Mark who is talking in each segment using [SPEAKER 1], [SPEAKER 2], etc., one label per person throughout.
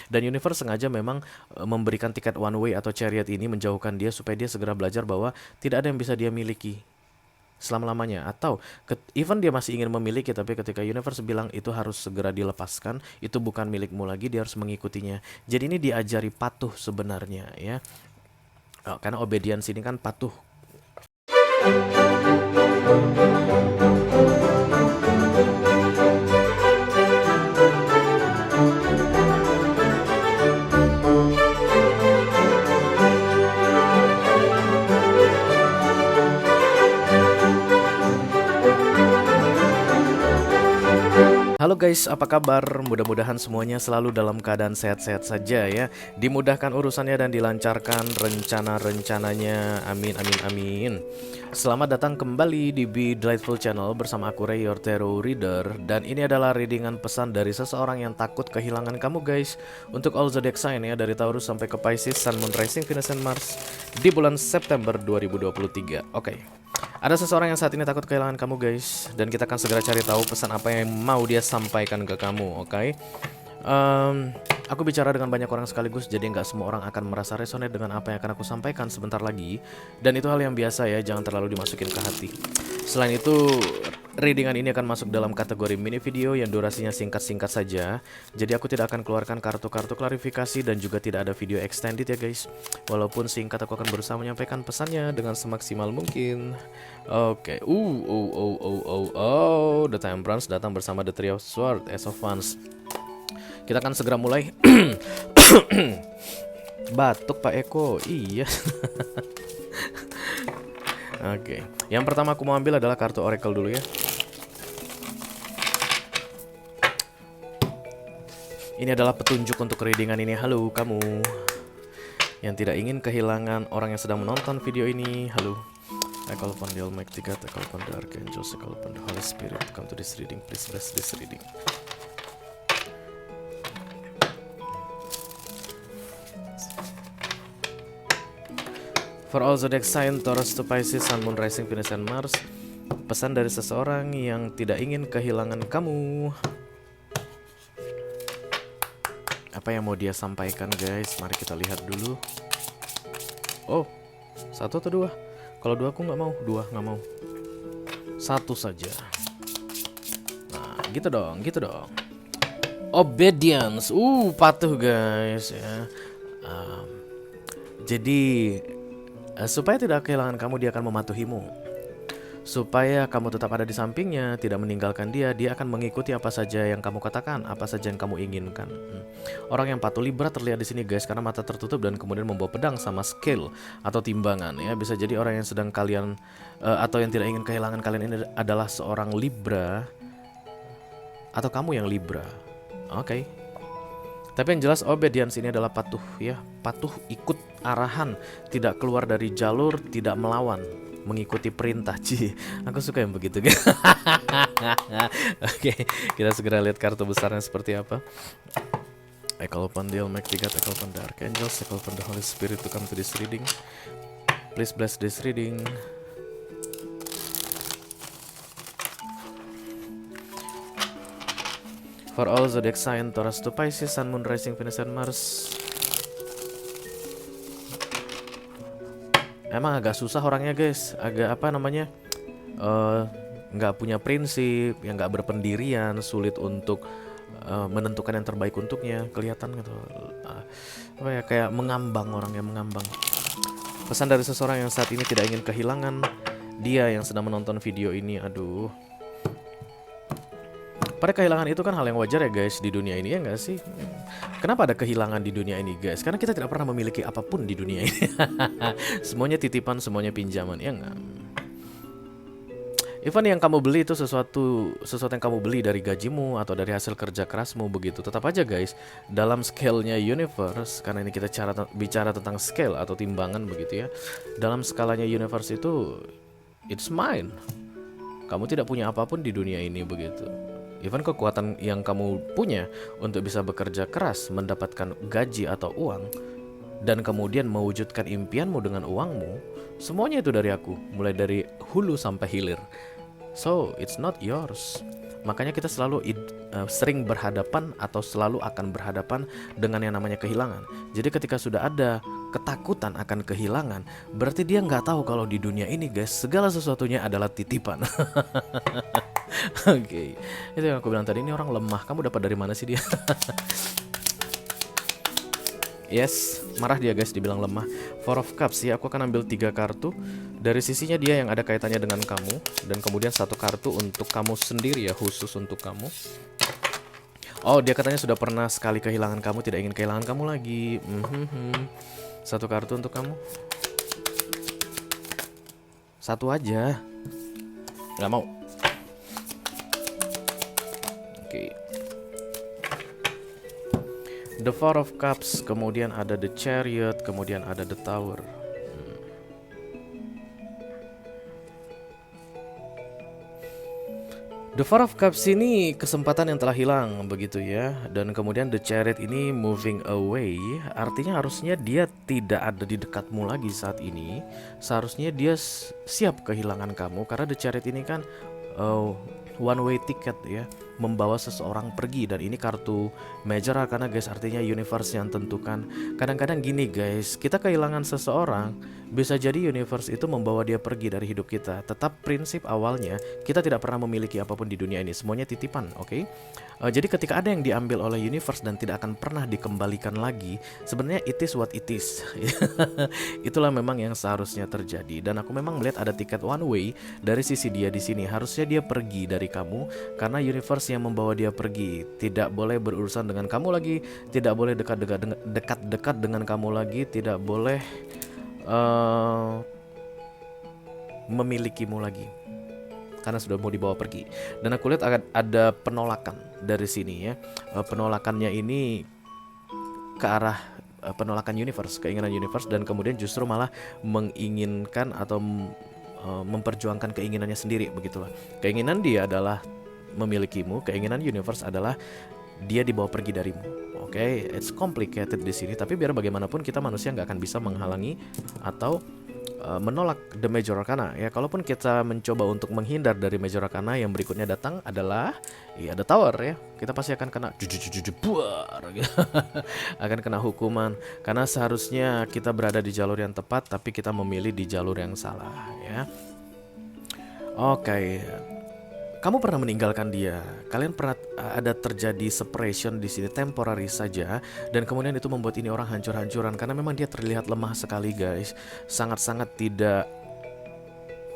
[SPEAKER 1] Dan universe sengaja memang memberikan tiket one way atau chariot ini menjauhkan dia supaya dia segera belajar bahwa tidak ada yang bisa dia miliki selama-lamanya, atau even dia masih ingin memiliki, tapi ketika universe bilang itu harus segera dilepaskan, itu bukan milikmu lagi, dia harus mengikutinya. Jadi ini diajari patuh sebenarnya ya. Karena obedience ini kan patuh. Halo guys, apa kabar? Mudah-mudahan semuanya selalu dalam keadaan sehat-sehat saja ya. Dimudahkan urusannya dan dilancarkan rencana-rencananya. Amin, amin, amin. Selamat datang kembali di Be Delightful Channel bersama aku Ray, your tarot reader. Dan ini adalah readingan pesan dari seseorang yang takut kehilangan kamu guys. Untuk all zodiac sign ya, dari Taurus sampai ke Pisces, Sun, Moon, Rising, Venus, and Mars di bulan September 2023. Oke. Ada seseorang yang saat ini takut kehilangan kamu guys, dan kita akan segera cari tahu pesan apa yang mau dia sampaikan ke kamu, oke? Aku bicara dengan banyak orang sekaligus, jadi nggak semua orang akan merasa resonate dengan apa yang akan aku sampaikan sebentar lagi. Dan itu hal yang biasa ya, jangan terlalu dimasukin ke hati. Selain itu, readingan ini akan masuk dalam kategori mini video yang durasinya singkat-singkat saja. Jadi aku tidak akan keluarkan kartu-kartu klarifikasi dan juga tidak ada video extended ya guys. Walaupun singkat, aku akan berusaha menyampaikan pesannya dengan semaksimal mungkin. Oke, The Temperance datang bersama The Three of Swords, Ace of Wands. Kita akan segera mulai. Batuk Pak Eko, iya. Oke, yang pertama aku mau ambil adalah kartu Oracle dulu ya. Ini adalah petunjuk untuk readingan ini. Halo kamu yang tidak ingin kehilangan orang yang sedang menonton video ini. Halo. I call upon the Almighty God, I call upon the Archangels, I call upon the Holy Spirit to come to this reading. Please bless this reading. For all zodiac sign, Taurus to Pisces, Sun, Moon, Rising, Venus, and Mars. Pesan dari seseorang yang tidak ingin kehilangan kamu. Apa yang mau dia sampaikan guys? Mari kita lihat dulu. Oh, satu atau dua? Kalau dua aku nggak mau, dua nggak mau. Satu saja. Nah, gitu dong, gitu dong. Obedience, patuh guys ya. Jadi supaya tidak kehilangan kamu, dia akan mematuhimu. Supaya kamu tetap ada di sampingnya, tidak meninggalkan dia, dia akan mengikuti apa saja yang kamu katakan, apa saja yang kamu inginkan. Orang yang patuh Libra terlihat di sini guys, karena mata tertutup dan kemudian membawa pedang sama scale atau timbangan ya. Bisa jadi orang yang sedang kalian atau yang tidak ingin kehilangan kalian ini adalah seorang Libra, atau kamu yang Libra. Oke. Tapi yang jelas obedience ini adalah patuh ya, patuh ikut arahan, tidak keluar dari jalur, tidak melawan, mengikuti perintah. Aku suka yang begitu. Oke, kita segera lihat kartu besarnya seperti apa. I call upon the Almighty God, I call upon the Archangels, I call upon the Holy Spirit to come to this reading. Please bless this reading. For all zodiac sign, Taurus to Pisces, Sun, Moon, Rising, Venus, and Mars. Emang agak susah orangnya guys, agak apa namanya, nggak punya prinsip, yang nggak berpendirian, sulit untuk menentukan yang terbaik untuknya, kelihatan gitu. Apa ya, kayak mengambang, orangnya mengambang. Pesan dari seseorang yang saat ini tidak ingin kehilangan dia yang sedang menonton video ini. Aduh. Pada kehilangan itu kan hal yang wajar ya guys di dunia ini, ya nggak sih? Kenapa ada kehilangan di dunia ini guys? Karena kita tidak pernah memiliki apapun di dunia ini. Semuanya titipan, semuanya pinjaman, ya nggak? Even yang kamu beli itu sesuatu yang kamu beli dari gajimu atau dari hasil kerja kerasmu begitu. Tetap aja guys, dalam scale-nya universe, karena ini kita bicara tentang scale atau timbangan begitu ya. Dalam skalanya universe itu, it's mine. Kamu tidak punya apapun di dunia ini begitu. Even kekuatan yang kamu punya untuk bisa bekerja keras, mendapatkan gaji atau uang, dan kemudian mewujudkan impianmu dengan uangmu, semuanya itu dari aku, mulai dari hulu sampai hilir. So, it's not yours. Makanya kita selalu sering berhadapan atau selalu akan berhadapan dengan yang namanya kehilangan. Jadi ketika sudah ada ketakutan akan kehilangan, berarti dia nggak tahu kalau di dunia ini guys, segala sesuatunya adalah titipan. Oke, itu yang aku bilang tadi, ini orang lemah. Kamu dapat dari mana sih dia? Yes, marah dia guys, dibilang lemah. Four of Cups ya, aku akan ambil 3 kartu. Dari sisinya dia yang ada kaitannya dengan kamu, dan kemudian 1 kartu untuk kamu sendiri ya, khusus untuk kamu. Oh, dia katanya sudah pernah sekali kehilangan kamu, tidak ingin kehilangan kamu lagi. 1 kartu untuk kamu. 1 aja. Nggak mau. Oke. The Four of Cups, kemudian ada The Chariot, kemudian ada The Tower. The Four of Cups ini kesempatan yang telah hilang begitu ya. Dan kemudian The Chariot ini moving away, artinya harusnya dia tidak ada di dekatmu lagi saat ini. Seharusnya dia siap kehilangan kamu, karena The Chariot ini kan one way ticket ya, membawa seseorang pergi. Dan ini kartu major arcana guys, artinya universe yang tentukan. Kadang-kadang gini guys, kita kehilangan seseorang, bisa jadi universe itu membawa dia pergi dari hidup kita. Tetap prinsip awalnya, kita tidak pernah memiliki apapun di dunia ini, semuanya titipan, oke? Jadi ketika ada yang diambil oleh universe dan tidak akan pernah dikembalikan lagi, sebenarnya it is what it is. Itulah memang yang seharusnya terjadi. Dan aku memang melihat ada tiket one way dari sisi dia di sini. Harusnya dia pergi dari kamu karena universe yang membawa dia pergi. Tidak boleh berurusan dengan kamu lagi, tidak boleh dekat-dekat dengan kamu lagi, tidak boleh memilikimu lagi, karena sudah mau dibawa pergi. Dan aku lihat ada penolakan dari sini ya. Penolakannya ini ke arah penolakan universe, keinginan universe, dan kemudian justru malah menginginkan atau memperjuangkan keinginannya sendiri, begitulah. Keinginan dia adalah memilikimu, keinginan universe adalah dia dibawa pergi darimu. Oke, it's complicated di sini, tapi biar bagaimanapun kita manusia nggak akan bisa menghalangi atau menolak the major arcana ya. Kalaupun kita mencoba untuk menghindar dari major arcana, yang berikutnya datang adalah ya the tower ya. Kita pasti akan kena buar gitu. Akan kena hukuman karena seharusnya kita berada di jalur yang tepat, tapi kita memilih di jalur yang salah ya. Oke. Kamu pernah meninggalkan dia, kalian pernah ada terjadi separation di sini temporary saja, dan kemudian itu membuat ini orang hancur-hancuran karena memang dia terlihat lemah sekali guys, sangat-sangat tidak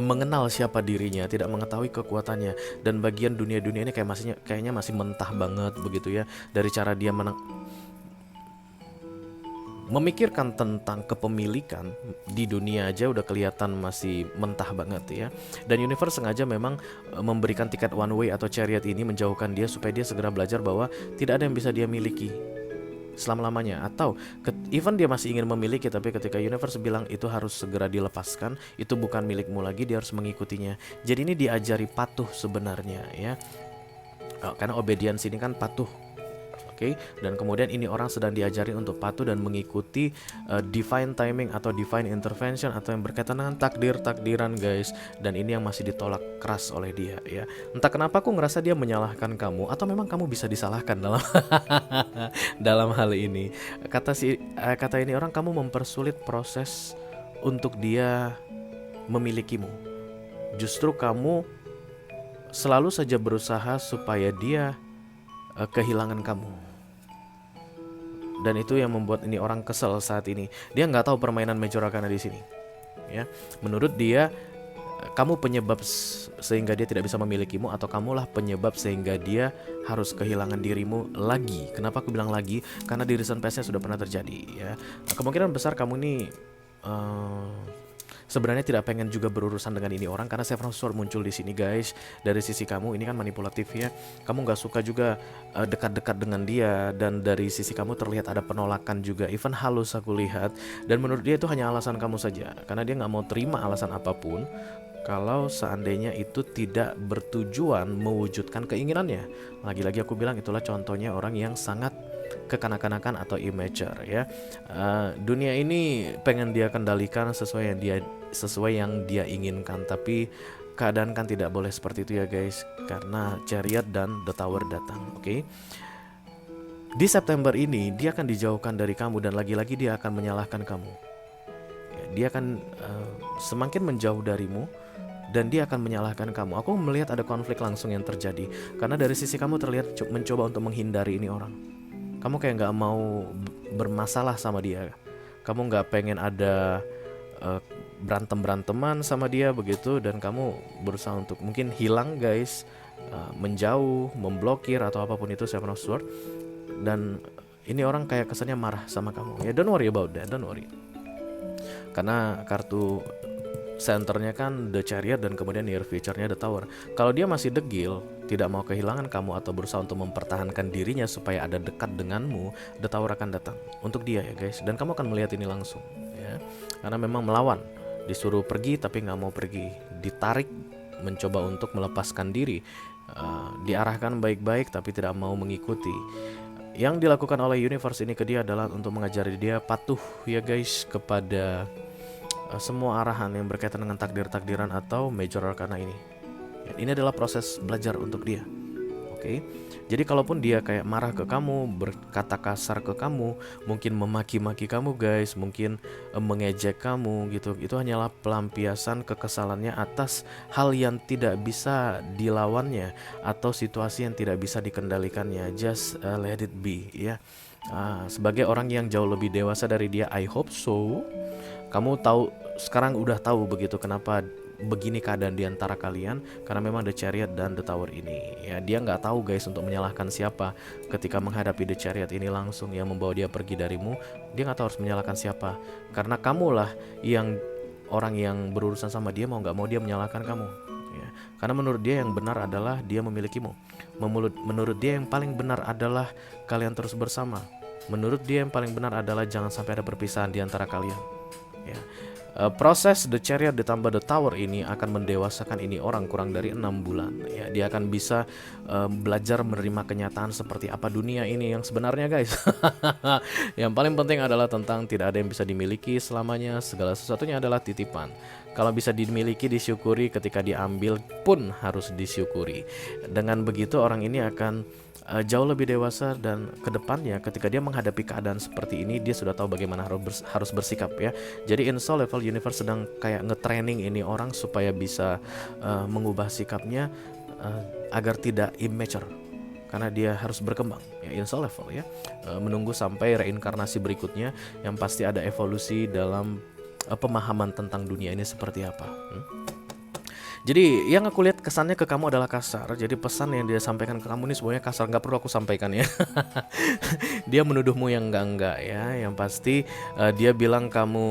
[SPEAKER 1] mengenal siapa dirinya, tidak mengetahui kekuatannya, dan bagian dunia-dunia ini kayaknya masih mentah banget begitu ya, dari cara dia memikirkan tentang kepemilikan di dunia aja udah kelihatan masih mentah banget ya. Dan universe sengaja memang memberikan tiket one way atau chariot ini menjauhkan dia supaya dia segera belajar bahwa tidak ada yang bisa dia miliki selama-lamanya, atau even dia masih ingin memiliki, tapi ketika universe bilang itu harus segera dilepaskan, itu bukan milikmu lagi, dia harus mengikutinya. Jadi ini diajari patuh sebenarnya ya, karena obedience ini kan patuh. Oke, dan kemudian ini orang sedang diajari untuk patuh dan mengikuti divine timing atau divine intervention atau yang berkaitan dengan takdiran guys. Dan ini yang masih ditolak keras oleh dia ya. Entah kenapa aku ngerasa dia menyalahkan kamu, atau memang kamu bisa disalahkan dalam dalam hal ini. Kata ini orang, kamu mempersulit proses untuk dia memilikimu. Justru kamu selalu saja berusaha supaya dia kehilangan kamu. Dan itu yang membuat ini orang kesel saat ini. Dia nggak tahu permainan major arcana di sini. Ya, menurut dia kamu penyebab sehingga dia tidak bisa memilikimu, atau kamulah penyebab sehingga dia harus kehilangan dirimu lagi. Kenapa aku bilang lagi? Karena di recent past-nya sudah pernah terjadi. Ya, kemungkinan besar kamu ini sebenarnya tidak pengen juga berurusan dengan ini orang, karena Seven of Swords muncul di sini guys. Dari sisi kamu ini kan manipulatif ya, kamu nggak suka juga dekat-dekat dengan dia, dan dari sisi kamu terlihat ada penolakan juga, even halus aku lihat. Dan menurut dia itu hanya alasan kamu saja, karena dia nggak mau terima alasan apapun kalau seandainya itu tidak bertujuan mewujudkan keinginannya. Lagi-lagi aku bilang itulah contohnya orang yang sangat kekanak-kanakan atau immature ya. Dunia ini pengen dia kendalikan sesuai yang dia inginkan, tapi keadaan kan tidak boleh seperti itu ya guys, karena Chariot dan The Tower datang. Oke. Di September ini dia akan dijauhkan dari kamu dan lagi-lagi dia akan menyalahkan kamu. Ya, dia akan semakin menjauh darimu dan dia akan menyalahkan kamu. Aku melihat ada konflik langsung yang terjadi karena dari sisi kamu terlihat mencoba untuk menghindari ini orang. Kamu kayak nggak mau bermasalah sama dia. Kamu nggak pengen ada berantem-beranteman sama dia begitu, dan kamu berusaha untuk mungkin hilang guys, menjauh, memblokir atau apapun itu, Seven of Swords. Dan ini orang kayak kesannya marah sama kamu. Ya don't worry about that, don't worry. Karena kartu centernya kan The Chariot dan kemudian near future-nya The Tower. Kalau dia masih degil, tidak mau kehilangan kamu atau berusaha untuk mempertahankan dirinya supaya ada dekat denganmu, The Tower akan datang untuk dia ya guys. Dan kamu akan melihat ini langsung ya. Karena memang melawan, disuruh pergi tapi nggak mau pergi, ditarik mencoba untuk melepaskan diri, diarahkan baik-baik tapi tidak mau mengikuti. Yang dilakukan oleh universe ini ke dia adalah untuk mengajari dia patuh ya guys kepada semua arahan yang berkaitan dengan takdir-takdiran atau major arcana ini. Ini adalah proses belajar untuk dia. Oke. Jadi kalaupun dia kayak marah ke kamu, berkata kasar ke kamu, mungkin memaki-maki kamu guys, mungkin mengejek kamu gitu, itu hanyalah pelampiasan kekesalannya atas hal yang tidak bisa dilawannya atau situasi yang tidak bisa dikendalikannya. Just let it be ya. Sebagai orang yang jauh lebih dewasa dari dia, I hope so. Kamu tahu sekarang, udah tahu begitu kenapa begini keadaan di antara kalian, karena memang The Chariot dan The Tower ini ya, dia nggak tahu guys untuk menyalahkan siapa ketika menghadapi The Chariot ini langsung yang membawa dia pergi darimu. Dia nggak tahu harus menyalahkan siapa, karena kamulah yang orang yang berurusan sama dia, mau nggak mau dia menyalahkan kamu ya. Karena menurut dia yang benar adalah dia memilikimu, menurut dia yang paling benar adalah kalian terus bersama, menurut dia yang paling benar adalah jangan sampai ada perpisahan di antara kalian ya. Proses The Chariot ditambah The Tower ini akan mendewasakan ini orang kurang dari 6 bulan ya. Dia akan bisa belajar menerima kenyataan seperti apa dunia ini yang sebenarnya guys. Yang paling penting adalah tentang tidak ada yang bisa dimiliki selamanya, segala sesuatunya adalah titipan. Kalau bisa dimiliki disyukuri, ketika diambil pun harus disyukuri. Dengan begitu orang ini akan jauh lebih dewasa, dan kedepannya ketika dia menghadapi keadaan seperti ini dia sudah tahu bagaimana harus bersikap ya. Jadi in soul level universe sedang kayak nge-training ini orang supaya bisa mengubah sikapnya agar tidak immature, karena dia harus berkembang ya, in soul level ya. Menunggu sampai reinkarnasi berikutnya yang pasti ada evolusi dalam pemahaman tentang dunia ini seperti apa. Jadi yang aku lihat kesannya ke kamu adalah kasar. Jadi pesan yang dia sampaikan ke kamu ini semuanya kasar, nggak perlu aku sampaikan ya. Dia menuduhmu yang enggak ya. Yang pasti dia bilang kamu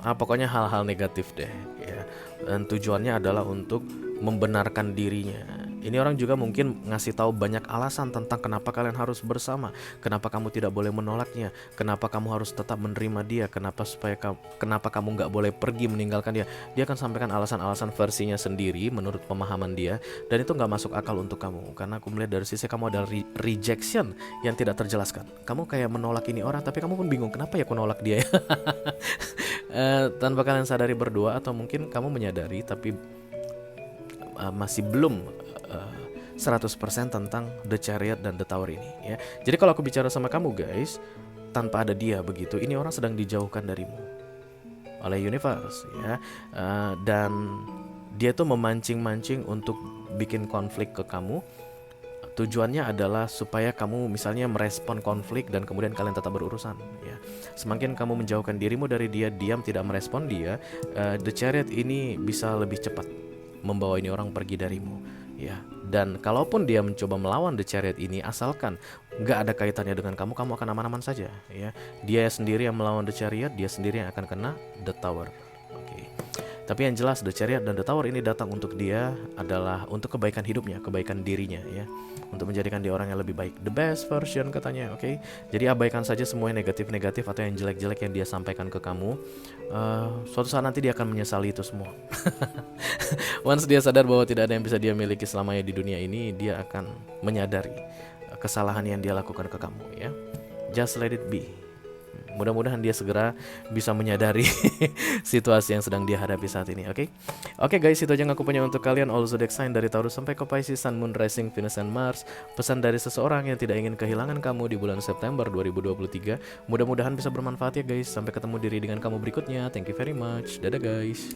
[SPEAKER 1] pokoknya hal-hal negatif deh ya. Dan tujuannya adalah untuk membenarkan dirinya. Ini orang juga mungkin ngasih tahu banyak alasan tentang kenapa kalian harus bersama, kenapa kamu tidak boleh menolaknya, kenapa kamu harus tetap menerima dia, kenapa kamu nggak boleh pergi meninggalkan dia. Dia akan sampaikan alasan-alasan versinya sendiri menurut pemahaman dia, dan itu nggak masuk akal untuk kamu. Karena aku melihat dari sisi kamu ada rejection yang tidak terjelaskan. Kamu kayak menolak ini orang, tapi kamu pun bingung kenapa ya aku nolak dia. Tanpa kalian sadari berdua, atau mungkin kamu menyadari tapi masih belum 100% tentang The Chariot dan The Tower ini ya. Jadi kalau aku bicara sama kamu guys, tanpa ada dia begitu, ini orang sedang dijauhkan darimu oleh universe ya. Dan dia tuh memancing-mancing untuk bikin konflik ke kamu. Tujuannya adalah supaya kamu misalnya merespon konflik dan kemudian kalian tetap berurusan ya. Semakin kamu menjauhkan dirimu dari dia, diam tidak merespon dia, The Chariot ini bisa lebih cepat membawa ini orang pergi darimu ya. Dan kalaupun dia mencoba melawan The Chariot ini, asalkan nggak ada kaitannya dengan kamu, kamu akan aman-aman saja ya. Dia sendiri yang melawan The Chariot, dia sendiri yang akan kena The Tower. Oke. Tapi yang jelas The Chariot dan The Tower ini datang untuk dia adalah untuk kebaikan hidupnya, kebaikan dirinya ya, untuk menjadikan dia orang yang lebih baik, the best version katanya. Oke. Jadi abaikan saja semua yang negatif-negatif atau yang jelek-jelek yang dia sampaikan ke kamu. Suatu saat nanti dia akan menyesali itu semua. Once dia sadar bahwa tidak ada yang bisa dia miliki selamanya di dunia ini, dia akan menyadari kesalahan yang dia lakukan ke kamu ya. Just let it be. Mudah-mudahan dia segera bisa menyadari situasi yang sedang dia hadapi saat ini. Oke, Oke guys, itu aja yang aku punya untuk kalian. All zodiac sign dari Taurus sampai ke Pisces, Sun, Moon, Rising, Venus, and Mars. Pesan dari seseorang yang tidak ingin kehilangan kamu di bulan September 2023. Mudah-mudahan bisa bermanfaat ya guys. Sampai ketemu di readingan kamu berikutnya. Thank you very much. Dadah guys.